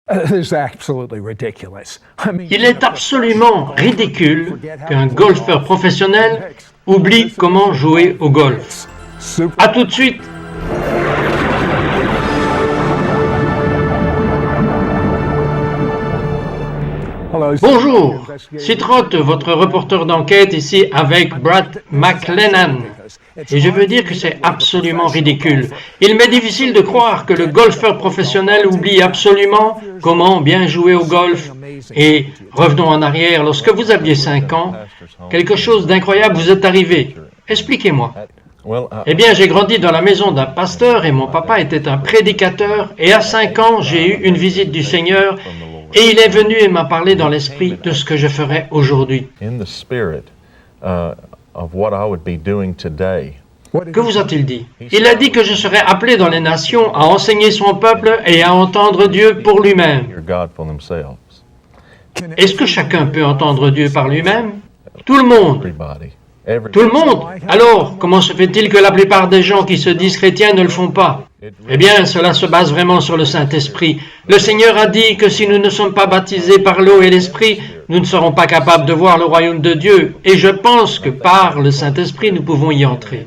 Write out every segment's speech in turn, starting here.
Il est absolument ridicule qu'un golfeur professionnel oublie comment jouer au golf. À tout de suite! Bonjour, Citrotte, votre reporter d'enquête ici avec Brad McLennan. Et je veux dire que c'est absolument ridicule. Il m'est difficile de croire que le golfeur professionnel oublie absolument comment bien jouer au golf. Et revenons en arrière, lorsque vous aviez 5 ans, quelque chose d'incroyable vous est arrivé. Expliquez-moi. Eh bien, j'ai grandi dans la maison d'un pasteur et mon papa était un prédicateur. Et à 5 ans, j'ai eu une visite du Seigneur. Et il est venu et m'a parlé dans l'esprit de ce que je ferais aujourd'hui. Que vous a-t-il dit? Il a dit que je serais appelé dans les nations à enseigner son peuple et à entendre Dieu pour lui-même. Est-ce que chacun peut entendre Dieu par lui-même? Tout le monde. Tout le monde? Alors, comment se fait-il que la plupart des gens qui se disent chrétiens ne le font pas? Eh bien, cela se base vraiment sur le Saint-Esprit. Le Seigneur a dit que si nous ne sommes pas baptisés par l'eau et l'Esprit, nous ne serons pas capables de voir le royaume de Dieu. Et je pense que par le Saint-Esprit, nous pouvons y entrer.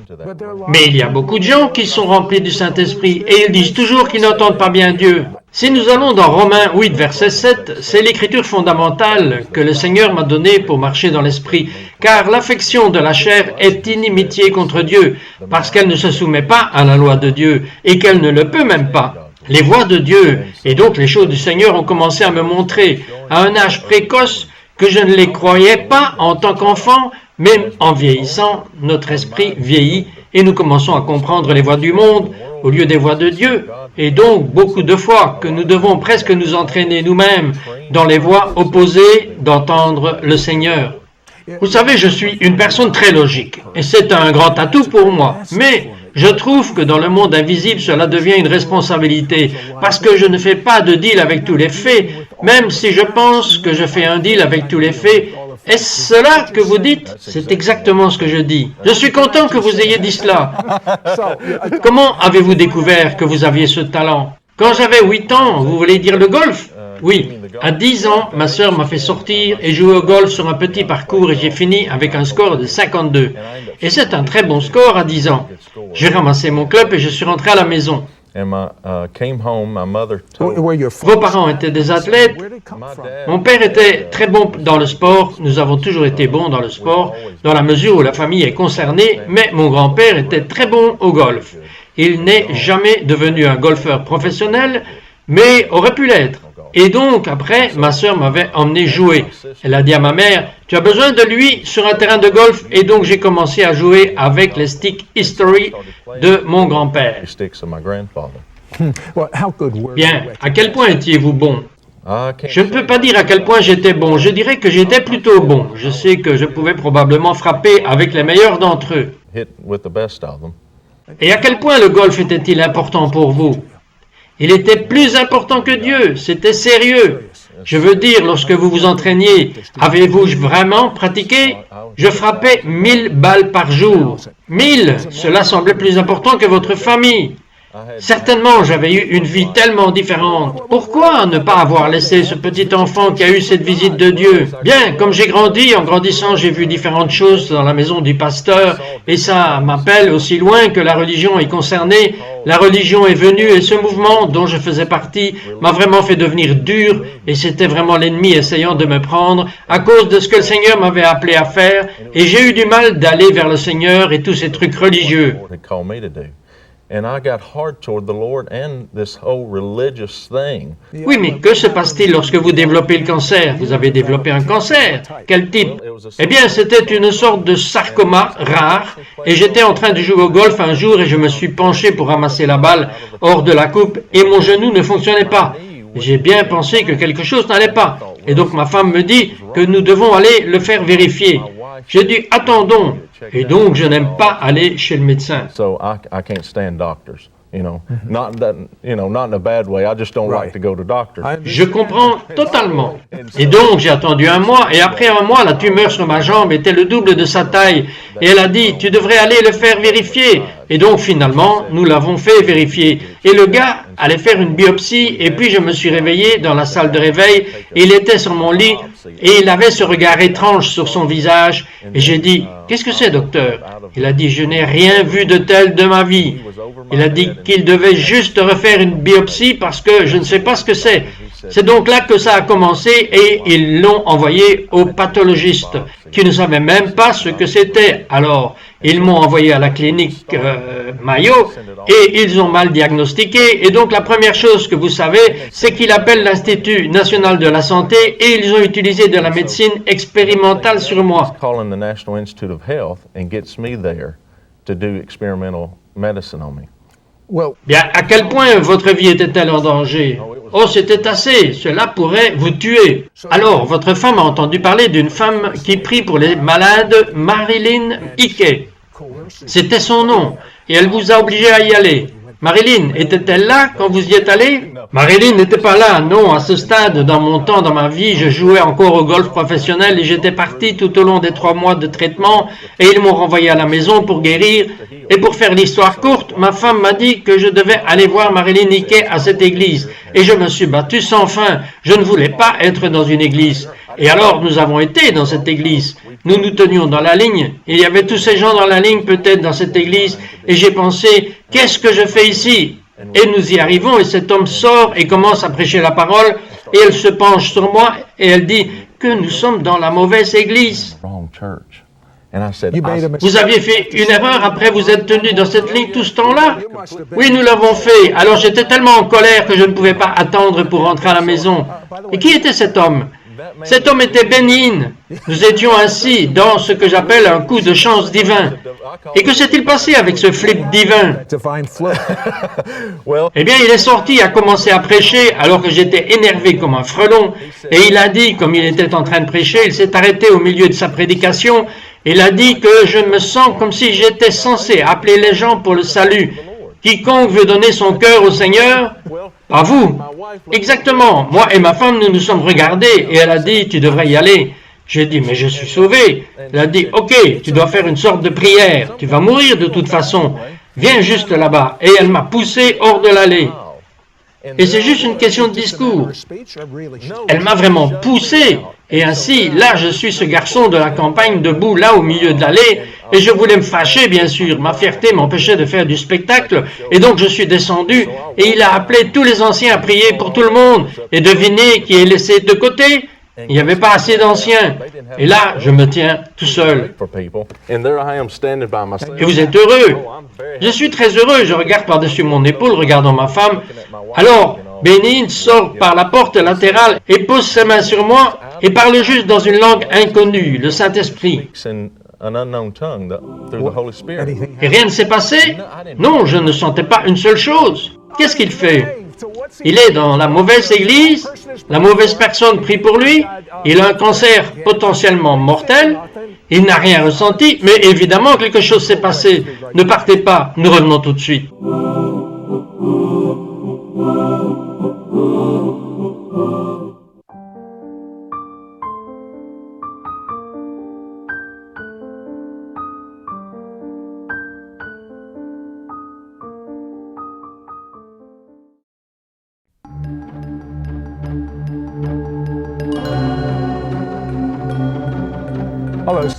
Mais il y a beaucoup de gens qui sont remplis du Saint-Esprit et ils disent toujours qu'ils n'entendent pas bien Dieu. Si nous allons dans Romains 8, verset 7, c'est l'écriture fondamentale que le Seigneur m'a donnée pour marcher dans l'Esprit, car l'affection de la chair est inimitié contre Dieu, parce qu'elle ne se soumet pas à la loi de Dieu, et qu'elle ne le peut même pas. Les voies de Dieu, et donc les choses du Seigneur ont commencé à me montrer, à un âge précoce, que je ne les croyais pas en tant qu'enfant, mais en vieillissant, notre esprit vieillit, et nous commençons à comprendre les voies du monde, au lieu des voies de Dieu, et donc beaucoup de fois que nous devons presque nous entraîner nous-mêmes dans les voies opposées d'entendre le Seigneur. Vous savez, je suis une personne très logique, et c'est un grand atout pour moi, mais je trouve que dans le monde invisible, cela devient une responsabilité, parce que je ne fais pas de deal avec tous les faits, même si je pense que je fais un deal avec tous les faits. Est-ce cela que vous dites? C'est exactement ce que je dis. Je suis content que vous ayez dit cela. Comment avez-vous découvert que vous aviez ce talent? Quand j'avais 8 ans, vous voulez dire le golf? Oui. À 10 ans, ma sœur m'a fait sortir et jouer au golf sur un petit parcours et j'ai fini avec un score de 52. Et c'est un très bon score à 10 ans. J'ai ramassé mon club et je suis rentré à la maison. Vos parents étaient des athlètes. Mon père était très bon dans le sport. Nous avons toujours été bons dans le sport, dans la mesure où la famille est concernée, mais mon grand-père était très bon au golf. Il n'est jamais devenu un golfeur professionnel, mais aurait pu l'être. Et donc, après, ma sœur m'avait emmené jouer. Elle a dit à ma mère, « Tu as besoin de lui sur un terrain de golf ?» Et donc, j'ai commencé à jouer avec les sticks History de mon grand-père. Bien, à quel point étiez-vous bon? Je ne peux pas dire à quel point j'étais bon. Je dirais que j'étais plutôt bon. Je sais que je pouvais probablement frapper avec les meilleurs d'entre eux. Et à quel point le golf était-il important pour vous? Il était plus important que Dieu, c'était sérieux. Je veux dire, lorsque vous vous entraîniez, avez-vous vraiment pratiqué? Je frappais 1000 balles par jour. 1000, cela semblait plus important que votre famille. Certainement, j'avais eu une vie tellement différente. Pourquoi ne pas avoir laissé ce petit enfant qui a eu cette visite de Dieu? Bien, comme j'ai grandi, en grandissant, j'ai vu différentes choses dans la maison du pasteur, et ça m'appelle aussi loin que la religion est concernée. La religion est venue, et ce mouvement dont je faisais partie m'a vraiment fait devenir dur, et c'était vraiment l'ennemi essayant de me prendre à cause de ce que le Seigneur m'avait appelé à faire, et j'ai eu du mal d'aller vers le Seigneur et tous ces trucs religieux. Oui, mais que se passe-t-il lorsque vous développez le cancer? Vous avez développé un cancer. Quel type? Eh bien, c'était une sorte de sarcoma rare, et j'étais en train de jouer au golf un jour et je me suis penché pour ramasser la balle hors de la coupe et mon genou ne fonctionnait pas. J'ai bien pensé que quelque chose n'allait pas. Et donc ma femme me dit que nous devons aller le faire vérifier. J'ai dit, attendons. Et donc, je n'aime pas aller chez le médecin. Je comprends totalement. Et donc, j'ai attendu un mois, et après un mois, la tumeur sur ma jambe était le double de sa taille. Et elle a dit, tu devrais aller le faire vérifier. Et donc, finalement, nous l'avons fait vérifier. Et le gars allait faire une biopsie, et puis je me suis réveillé dans la salle de réveil, et il était sur mon lit, et il avait ce regard étrange sur son visage, et j'ai dit, qu'est-ce que c'est, docteur? Il a dit, je n'ai rien vu de tel de ma vie. Il a dit qu'il devait juste refaire une biopsie parce que je ne sais pas ce que c'est. C'est donc là que ça a commencé et ils l'ont envoyé au pathologiste qui ne savait même pas ce que c'était. Alors, ils m'ont envoyé à la clinique Mayo et ils ont mal diagnostiqué. Et donc, la première chose que vous savez, c'est qu'ils appellent l'Institut national de la santé et ils ont utilisé de la médecine expérimentale sur moi. Bien, à quel point votre vie était-elle en danger? Oh, c'était assez, cela pourrait vous tuer. Alors, votre femme a entendu parler d'une femme qui prie pour les malades, Marilyn Hickey. C'était son nom, et elle vous a obligé à y aller. Marilyn, était-elle là quand vous y êtes allé? Marilyn n'était pas là, non, à ce stade, dans mon temps, dans ma vie, je jouais encore au golf professionnel et j'étais parti tout au long des 3 mois de traitement et ils m'ont renvoyé à la maison pour guérir. Et pour faire l'histoire courte, ma femme m'a dit que je devais aller voir Marilyn Hickey à cette église. Et je me suis battu sans fin. Je ne voulais pas être dans une église. Et alors, nous avons été dans cette église. Nous nous tenions dans la ligne. Il y avait tous ces gens dans la ligne, peut-être, dans cette église. Et j'ai pensé, qu'est-ce que je fais ici? Et nous y arrivons, et cet homme sort et commence à prêcher la parole. Et elle se penche sur moi, et elle dit que nous sommes dans la mauvaise église. Vous aviez fait une erreur, après vous êtes tenu dans cette ligne tout ce temps-là? Oui, nous l'avons fait. Alors j'étais tellement en colère que je ne pouvais pas attendre pour rentrer à la maison. Et qui était cet homme? Cet homme était Benin. Nous étions ainsi dans ce que j'appelle un coup de chance divin. Et que s'est-il passé avec ce flip divin? Eh bien, il est sorti et a commencé à prêcher alors que j'étais énervé comme un frelon. Et il a dit, comme il était en train de prêcher, il s'est arrêté au milieu de sa prédication. Il a dit que je me sens comme si j'étais censé appeler les gens pour le salut. Quiconque veut donner son cœur au Seigneur, pas vous. Exactement. Moi et ma femme, nous nous sommes regardés et elle a dit, tu devrais y aller. J'ai dit, mais je suis sauvé. Elle a dit, ok, tu dois faire une sorte de prière. Tu vas mourir de toute façon. Viens juste là-bas. Et elle m'a poussé hors de l'allée. Et c'est juste une question de discours. Elle m'a vraiment poussé. Et ainsi, là, je suis ce garçon de la campagne debout, là, au milieu de l'allée, et je voulais me fâcher, bien sûr. Ma fierté m'empêchait de faire du spectacle, et donc je suis descendu, et il a appelé tous les anciens à prier pour tout le monde. Et devinez qui est laissé de côté? Il n'y avait pas assez d'anciens. Et là, je me tiens tout seul. Et vous êtes heureux? Je suis très heureux. Je regarde par-dessus mon épaule, regardant ma femme. Alors, Benin sort par la porte latérale et pose ses mains sur moi et parle juste dans une langue inconnue, le Saint-Esprit. Et rien ne s'est passé? Non, je ne sentais pas une seule chose. Qu'est-ce qu'il fait? Il est dans la mauvaise église, la mauvaise personne prie pour lui, il a un cancer potentiellement mortel, il n'a rien ressenti, mais évidemment quelque chose s'est passé. Ne partez pas, nous revenons tout de suite.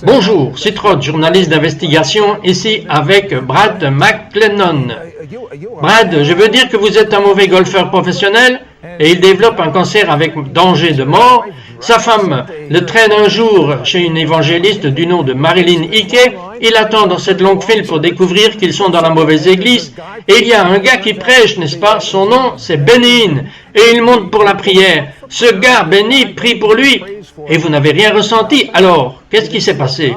Bonjour, c'est Rod, journaliste d'investigation, ici avec Brad McLennan. Brad, je veux dire que vous êtes un mauvais golfeur professionnel et il développe un cancer avec danger de mort. Sa femme le traîne un jour chez une évangéliste du nom de Marilyn Hickey. Il attend dans cette longue file pour découvrir qu'ils sont dans la mauvaise église. Et il y a un gars qui prêche, n'est-ce pas? Son nom, c'est Benin. Et il monte pour la prière. Ce gars, Benny, prie pour lui. Et vous n'avez rien ressenti. Alors, qu'est-ce qui s'est passé?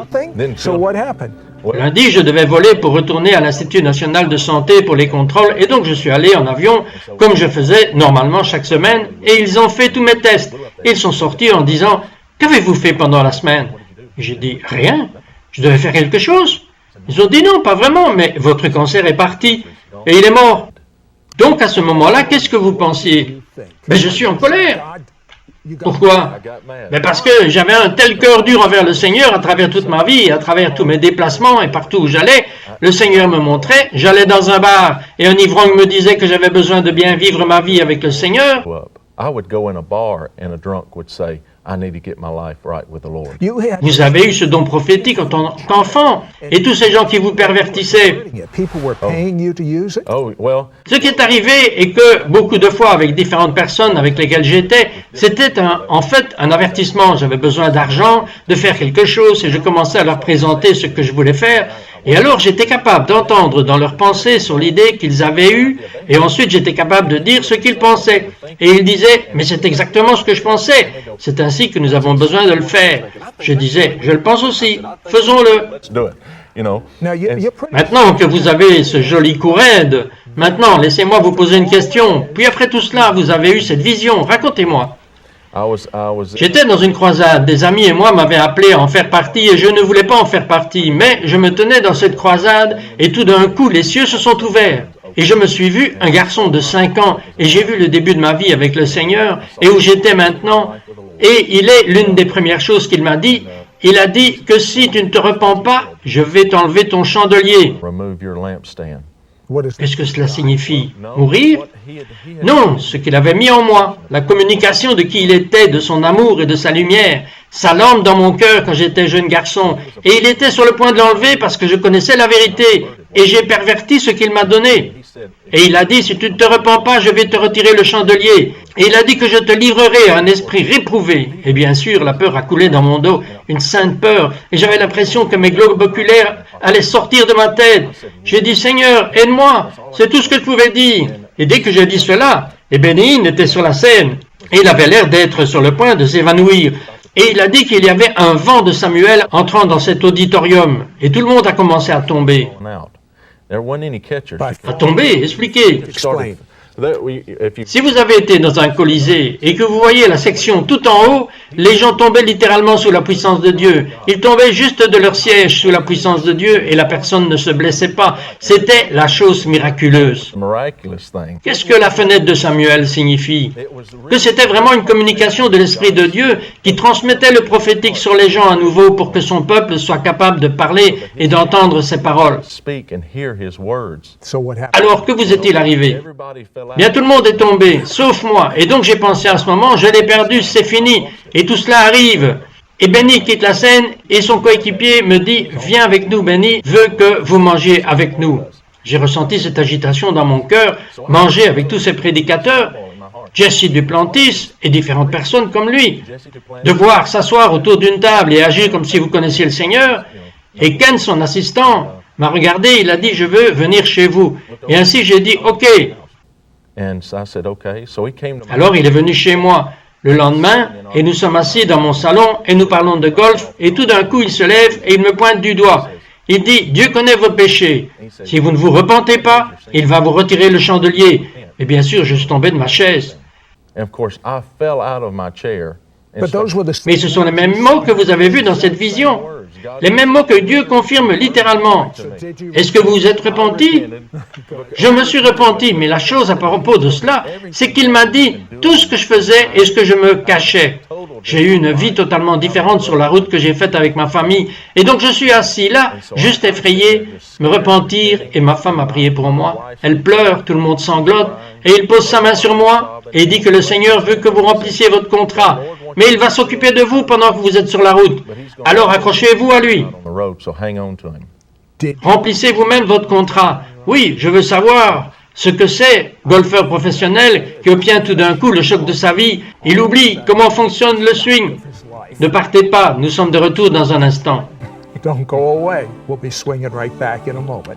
Lundi, je devais voler pour retourner à l'Institut national de santé pour les contrôles. Et donc, je suis allé en avion, comme je faisais normalement chaque semaine. Et ils ont fait tous mes tests. Ils sont sortis en disant, « Qu'avez-vous fait pendant la semaine ?» J'ai dit, « Rien. Je devais faire quelque chose. » Ils ont dit, « Non, pas vraiment, mais votre cancer est parti. Et il est mort. » Donc à ce moment-là, qu'est-ce que vous pensiez? Mais je suis en colère. Pourquoi? Mais parce que j'avais un tel cœur dur envers le Seigneur à travers toute ma vie, à travers tous mes déplacements et partout où j'allais. Le Seigneur me montrait, j'allais dans un bar et un ivrogne me disait que j'avais besoin de bien vivre ma vie avec le Seigneur. Vous avez eu ce don prophétique en tant qu'enfant et tous ces gens qui vous pervertissaient. Ce qui est arrivé est que beaucoup de fois avec différentes personnes avec lesquelles j'étais, c'était en fait un avertissement. J'avais besoin d'argent, de faire quelque chose et je commençais à leur présenter ce que je voulais faire. Et alors j'étais capable d'entendre dans leurs pensées sur l'idée qu'ils avaient eue et ensuite j'étais capable de dire ce qu'ils pensaient. Et ils disaient, mais c'est exactement ce que je pensais. C'est ainsi que nous avons besoin de le faire. Je disais, je le pense aussi, faisons-le. Maintenant que vous avez ce joli coup raide, maintenant laissez-moi vous poser une question. Puis après tout cela, vous avez eu cette vision, racontez-moi. J'étais dans une croisade, des amis et moi m'avaient appelé à en faire partie et je ne voulais pas en faire partie, mais je me tenais dans cette croisade et tout d'un coup les cieux se sont ouverts. Et je me suis vu, un garçon de 5 ans, et j'ai vu le début de ma vie avec le Seigneur et où j'étais maintenant. Et il est l'une des premières choses qu'il m'a dit. Il a dit que si tu ne te repens pas, je vais t'enlever ton chandelier. Qu'est-ce que cela signifie? Mourir? Non, ce qu'il avait mis en moi, la communication de qui il était, de son amour et de sa lumière, sa lampe dans mon cœur quand j'étais jeune garçon. Et il était sur le point de l'enlever parce que je connaissais la vérité et j'ai perverti ce qu'il m'a donné. Et il a dit, si tu ne te repens pas, je vais te retirer le chandelier. Et il a dit que je te livrerai à un esprit réprouvé. Et bien sûr, la peur a coulé dans mon dos, une sainte peur. Et j'avais l'impression que mes globes oculaires allaient sortir de ma tête. J'ai dit, Seigneur, aide-moi. C'est tout ce que je pouvais dire. Et dès que j'ai dit cela, Bénéine était sur la scène. Et il avait l'air d'être sur le point de s'évanouir. Et il a dit qu'il y avait un vent de Samuel entrant dans cet auditorium. Et tout le monde a commencé à tomber. À tomber, expliquez. Si vous avez été dans un colisée et que vous voyez la section tout en haut, les gens tombaient littéralement sous la puissance de Dieu. Ils tombaient juste de leur siège sous la puissance de Dieu et la personne ne se blessait pas. C'était la chose miraculeuse. Qu'est-ce que la fenêtre de Samuel signifie? Que c'était vraiment une communication de l'Esprit de Dieu qui transmettait le prophétique sur les gens à nouveau pour que son peuple soit capable de parler et d'entendre ses paroles. Alors, que vous est-il arrivé? Bien, tout le monde est tombé, sauf moi. Et donc j'ai pensé à ce moment, je l'ai perdu, c'est fini. Et tout cela arrive. Et Benny quitte la scène et son coéquipier me dit, viens avec nous, Benny, veut que vous mangiez avec nous. J'ai ressenti cette agitation dans mon cœur, manger avec tous ces prédicateurs, Jesse Duplantis et différentes personnes comme lui. Devoir s'asseoir autour d'une table et agir comme si vous connaissiez le Seigneur. Et Ken, son assistant, m'a regardé, il a dit, je veux venir chez vous. Et ainsi j'ai dit, ok. Alors il est venu chez moi le lendemain et nous sommes assis dans mon salon et nous parlons de golf et tout d'un coup il se lève et il me pointe du doigt. Il dit, Dieu connaît vos péchés. Si vous ne vous repentez pas, il va vous retirer le chandelier. Et bien sûr, je suis tombé de ma chaise. Mais ce sont les mêmes mots que vous avez vus dans cette vision. Les mêmes mots que Dieu confirme littéralement. Est-ce que vous vous êtes repenti? Je me suis repenti, mais la chose à propos de cela, c'est qu'il m'a dit tout ce que je faisais et ce que je me cachais. J'ai eu une vie totalement différente sur la route que j'ai faite avec ma famille. Et donc je suis assis là, juste effrayé, me repentir, et ma femme a prié pour moi. Elle pleure, tout le monde sanglote, et il pose sa main sur moi et dit que le Seigneur veut que vous remplissiez votre contrat. Mais il va s'occuper de vous pendant que vous êtes sur la route. Alors accrochez-vous à lui. Remplissez vous-même votre contrat. Oui, je veux savoir ce que c'est, golfeur professionnel qui obtient tout d'un coup le choc de sa vie. Il oublie comment fonctionne le swing. Ne partez pas, nous sommes de retour dans un instant. Don't go away. We'll be swinging right back in a moment.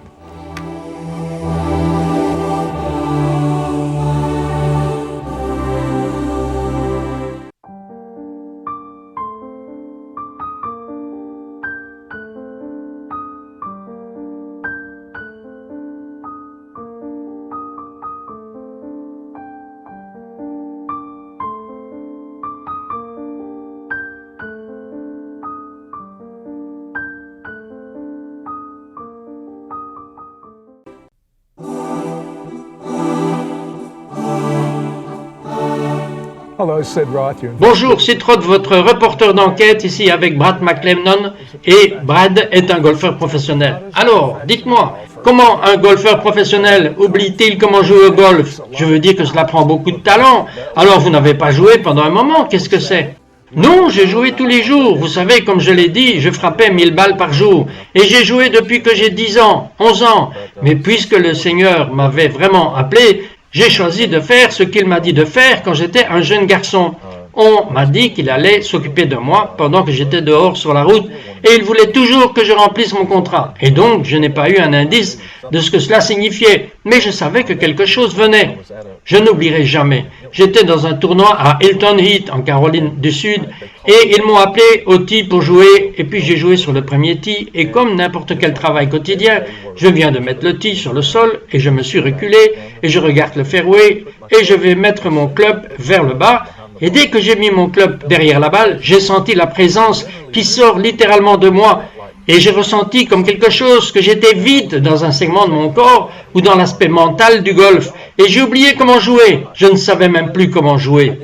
Hello, Sid Roth. Bonjour, c'est Roth, votre reporter d'enquête ici avec Brad McLennan et Brad est un golfeur professionnel. Alors, dites-moi, comment un golfeur professionnel oublie-t-il comment jouer au golf? Je veux dire que cela prend beaucoup de talent. Alors vous n'avez pas joué pendant un moment, qu'est-ce que c'est? Non, j'ai joué tous les jours. Vous savez, comme je l'ai dit, je frappais 1000 balles par jour. Et j'ai joué depuis que j'ai 10 ans, 11 ans. Mais puisque le Seigneur m'avait vraiment appelé, j'ai choisi de faire ce qu'il m'a dit de faire quand j'étais un jeune garçon. On m'a dit qu'il allait s'occuper de moi pendant que j'étais dehors sur la route et il voulait toujours que je remplisse mon contrat. Et donc, je n'ai pas eu un indice de ce que cela signifiait, mais je savais que quelque chose venait. Je n'oublierai jamais. J'étais dans un tournoi à Hilton Head, en Caroline du Sud, et ils m'ont appelé au tee pour jouer, et puis j'ai joué sur le premier tee, et comme n'importe quel travail quotidien, je viens de mettre le tee sur le sol, et je me suis reculé, et je regarde le fairway, et je vais mettre mon club vers le bas, et dès que j'ai mis mon club derrière la balle, j'ai senti la présence qui sort littéralement de moi. Et j'ai ressenti comme quelque chose que j'étais vide dans un segment de mon corps ou dans l'aspect mental du golf. Et j'ai oublié comment jouer. Je ne savais même plus comment jouer.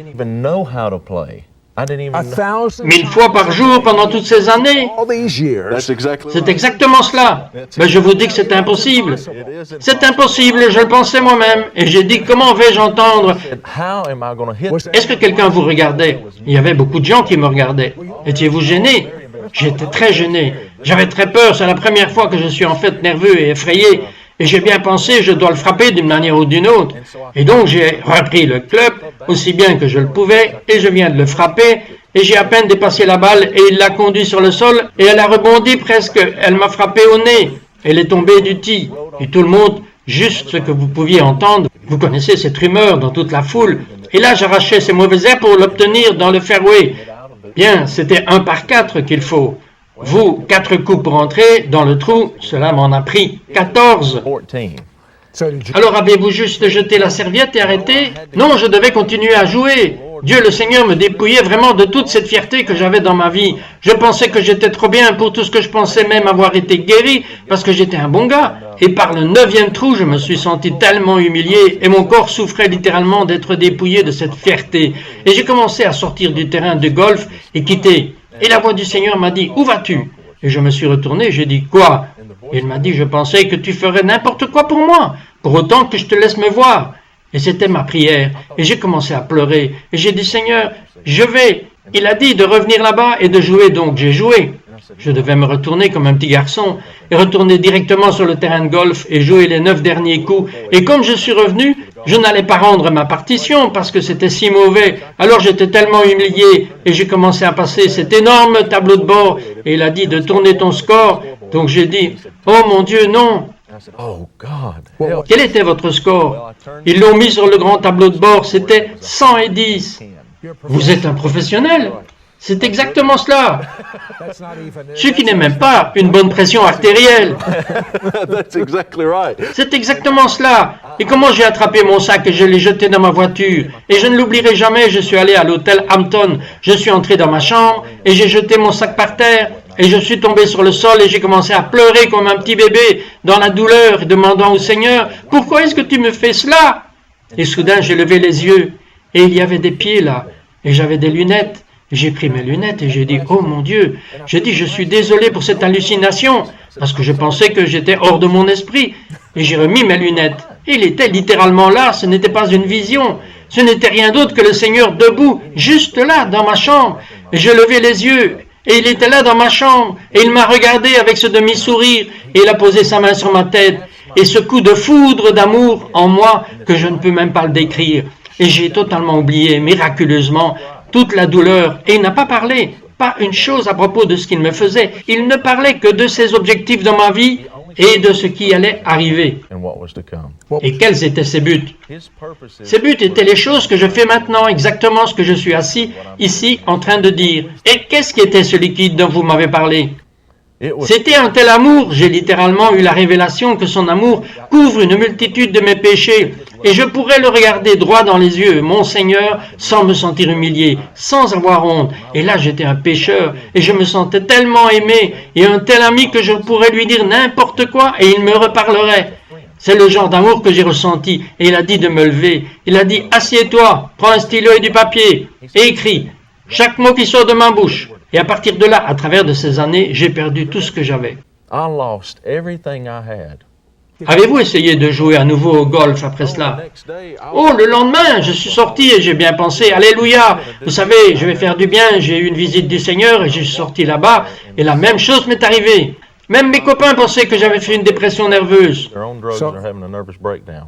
1000 fois par jour pendant toutes ces années. C'est exactement cela. Mais je vous dis que c'est impossible. C'est impossible, je le pensais moi-même. Et j'ai dit, comment vais-je entendre? Est-ce que quelqu'un vous regardait? Il y avait beaucoup de gens qui me regardaient. Étiez-vous gêné? J'étais très gêné. J'avais très peur. C'est la première fois que je suis en fait nerveux et effrayé. Et j'ai bien pensé, je dois le frapper d'une manière ou d'une autre. Et donc j'ai repris le club, aussi bien que je le pouvais, et je viens de le frapper, et j'ai à peine dépassé la balle, et il l'a conduit sur le sol, et elle a rebondi presque, elle m'a frappé au nez. Elle est tombée du tee. Et tout le monde, juste ce que vous pouviez entendre, vous connaissez cette rumeur dans toute la foule. Et là, j'arrachais ces mauvais airs pour l'obtenir dans le fairway. Bien, c'était 1 par 4 qu'il faut. Vous, 4 coups pour entrer dans le trou, cela m'en a pris 14. Alors avez-vous juste jeté la serviette et arrêté? Non, je devais continuer à jouer. Dieu le Seigneur me dépouillait vraiment de toute cette fierté que j'avais dans ma vie. Je pensais que j'étais trop bien pour tout ce que je pensais même avoir été guéri parce que j'étais un bon gars. Et par le 9e trou, je me suis senti tellement humilié et mon corps souffrait littéralement d'être dépouillé de cette fierté. Et j'ai commencé à sortir du terrain de golf et quitter. Et la voix du Seigneur m'a dit, où vas-tu? Et je me suis retourné, j'ai dit, quoi? Et il m'a dit, je pensais que tu ferais n'importe quoi pour moi, pour autant que je te laisse me voir. Et c'était ma prière. Et j'ai commencé à pleurer. Et j'ai dit, Seigneur, je vais. Il a dit de revenir là-bas et de jouer, donc j'ai joué. Je devais me retourner comme un petit garçon et retourner directement sur le terrain de golf et jouer les 9 derniers coups. Et comme je suis revenu, je n'allais pas rendre ma partition parce que c'était si mauvais. Alors j'étais tellement humilié et j'ai commencé à passer cet énorme tableau de bord. Et il a dit de tourner ton score. Donc j'ai dit, oh mon Dieu, non. Quel était votre score? Ils l'ont mis sur le grand tableau de bord, c'était 110. Vous êtes un professionnel? C'est exactement cela. Ce qui n'est même pas une bonne pression artérielle. C'est exactement cela. Et comment j'ai attrapé mon sac et je l'ai jeté dans ma voiture. Et je ne l'oublierai jamais, je suis allé à l'hôtel Hampton. Je suis entré dans ma chambre et j'ai jeté mon sac par terre. Et je suis tombé sur le sol et j'ai commencé à pleurer comme un petit bébé dans la douleur, demandant au Seigneur, « Pourquoi est-ce que tu me fais cela ?» Et soudain, j'ai levé les yeux et il y avait des pieds là et j'avais des lunettes. J'ai pris mes lunettes et j'ai dit, oh mon Dieu, j'ai dit, je suis désolé pour cette hallucination, parce que je pensais que j'étais hors de mon esprit. Et j'ai remis mes lunettes. Et il était littéralement là, ce n'était pas une vision. Ce n'était rien d'autre que le Seigneur debout, juste là, dans ma chambre. Et j'ai levé les yeux, et il était là dans ma chambre, et il m'a regardé avec ce demi-sourire, et il a posé sa main sur ma tête. Et ce coup de foudre d'amour en moi, que je ne peux même pas le décrire. Et j'ai totalement oublié, miraculeusement, toute la douleur, et il n'a pas parlé, pas une chose à propos de ce qu'il me faisait. Il ne parlait que de ses objectifs dans ma vie et de ce qui allait arriver. Et quels étaient ses buts? Ses buts étaient les choses que je fais maintenant, exactement ce que je suis assis ici en train de dire. Et qu'est-ce qui était ce liquide dont vous m'avez parlé? C'était un tel amour, j'ai littéralement eu la révélation que son amour couvre une multitude de mes péchés. Et je pourrais le regarder droit dans les yeux, mon Seigneur, sans me sentir humilié, sans avoir honte. Et là, j'étais un pécheur, et je me sentais tellement aimé, et un tel ami que je pourrais lui dire n'importe quoi, et il me reparlerait. C'est le genre d'amour que j'ai ressenti. Et il a dit de me lever. Il a dit, assieds-toi, prends un stylo et du papier, et écris chaque mot qui sort de ma bouche. Et à partir de là, à travers de ces années, j'ai perdu tout ce que j'avais. I lost everything I had. Avez-vous essayé de jouer à nouveau au golf après cela? Oh, le lendemain, je suis sorti et j'ai bien pensé, Alléluia, vous savez, je vais faire du bien, j'ai eu une visite du Seigneur et je suis sorti là-bas et la même chose m'est arrivée. Même mes copains pensaient que j'avais fait une dépression nerveuse. Their own drugs are having a nervous breakdown.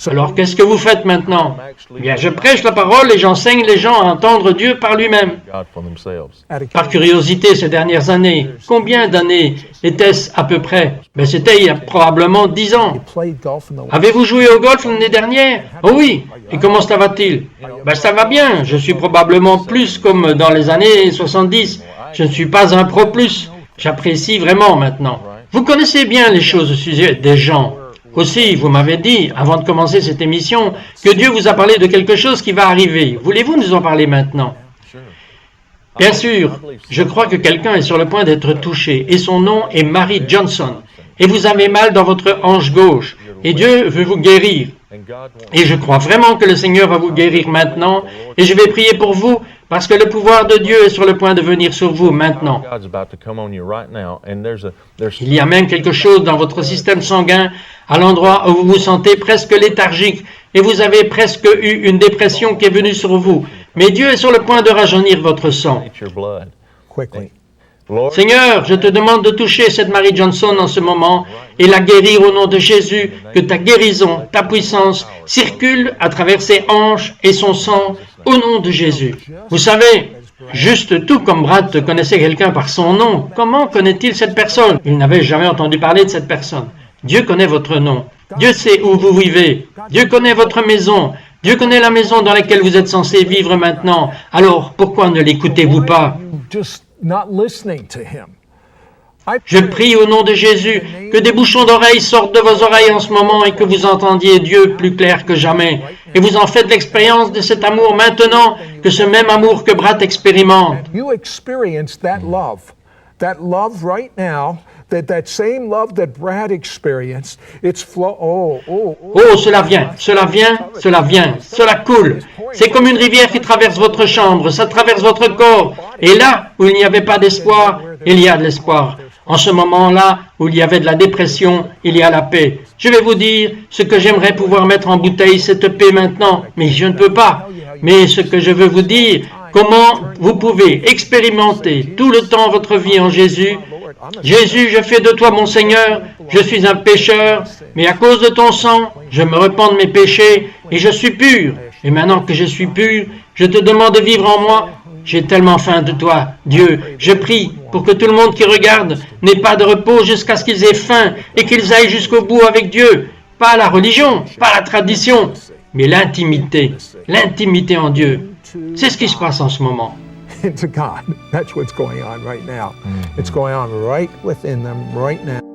Alors qu'est-ce que vous faites maintenant? Eh bien, je prêche la parole et j'enseigne les gens à entendre Dieu par lui-même. God for themselves. Par curiosité, ces dernières années, combien d'années était-ce à peu près? Ben, c'était il y a probablement 10 ans. Avez-vous joué au golf l'année dernière? Oh oui. Et comment cela va-t-il? Ben, ça va bien. Je suis probablement plus comme dans les années 70. Je ne suis pas un pro plus. J'apprécie vraiment maintenant. Vous connaissez bien les choses au sujet des gens. Aussi, vous m'avez dit, avant de commencer cette émission, que Dieu vous a parlé de quelque chose qui va arriver. Voulez-vous nous en parler maintenant? Bien sûr, je crois que quelqu'un est sur le point d'être touché, et son nom est Mary Johnson. Et vous avez mal dans votre hanche gauche, et Dieu veut vous guérir. Et je crois vraiment que le Seigneur va vous guérir maintenant, et je vais prier pour vous, parce que le pouvoir de Dieu est sur le point de venir sur vous maintenant. Il y a même quelque chose dans votre système sanguin, à l'endroit où vous vous sentez presque léthargique, et vous avez presque eu une dépression qui est venue sur vous. Mais Dieu est sur le point de rajeunir votre sang. Seigneur, je te demande de toucher cette Mary Johnson en ce moment et la guérir au nom de Jésus, que ta guérison, ta puissance circule à travers ses hanches et son sang au nom de Jésus. Vous savez, juste tout comme Brad connaissait quelqu'un par son nom, comment connaît-il cette personne? Il n'avait jamais entendu parler de cette personne. Dieu connaît votre nom. Dieu sait où vous vivez. Dieu connaît votre maison. Dieu connaît la maison dans laquelle vous êtes censé vivre maintenant. Alors, pourquoi ne l'écoutez-vous pas? Je prie au nom de Jésus que des bouchons d'oreilles sortent de vos oreilles en ce moment et que vous entendiez Dieu plus clair que jamais. Et vous en faites l'expérience de cet amour maintenant, que ce même amour que Brad expérimente. You experience that love. That love right now, that same love that Brad experienced, it's Oh, cela vient, cela coule. C'est comme une rivière qui traverse votre chambre, ça traverse votre corps. Et là où il n'y avait pas d'espoir, il y a de l'espoir. En ce moment-là où il y avait de la dépression, il y a la paix. Je vais vous dire ce que j'aimerais pouvoir mettre en bouteille, cette paix maintenant, mais je ne peux pas. Mais ce que je veux vous dire, comment vous pouvez expérimenter tout le temps votre vie en Jésus. Jésus, je fais de toi mon Seigneur, je suis un pécheur, mais à cause de ton sang, je me repens de mes péchés et je suis pur. Et maintenant que je suis pur, je te demande de vivre en moi. J'ai tellement faim de toi, Dieu. Je prie pour que tout le monde qui regarde n'ait pas de repos jusqu'à ce qu'ils aient faim et qu'ils aillent jusqu'au bout avec Dieu. Pas la religion, pas la tradition, mais l'intimité en Dieu. C'est ce qui se passe en ce moment. into God. That's what's going on right now. It's going on right within them right now.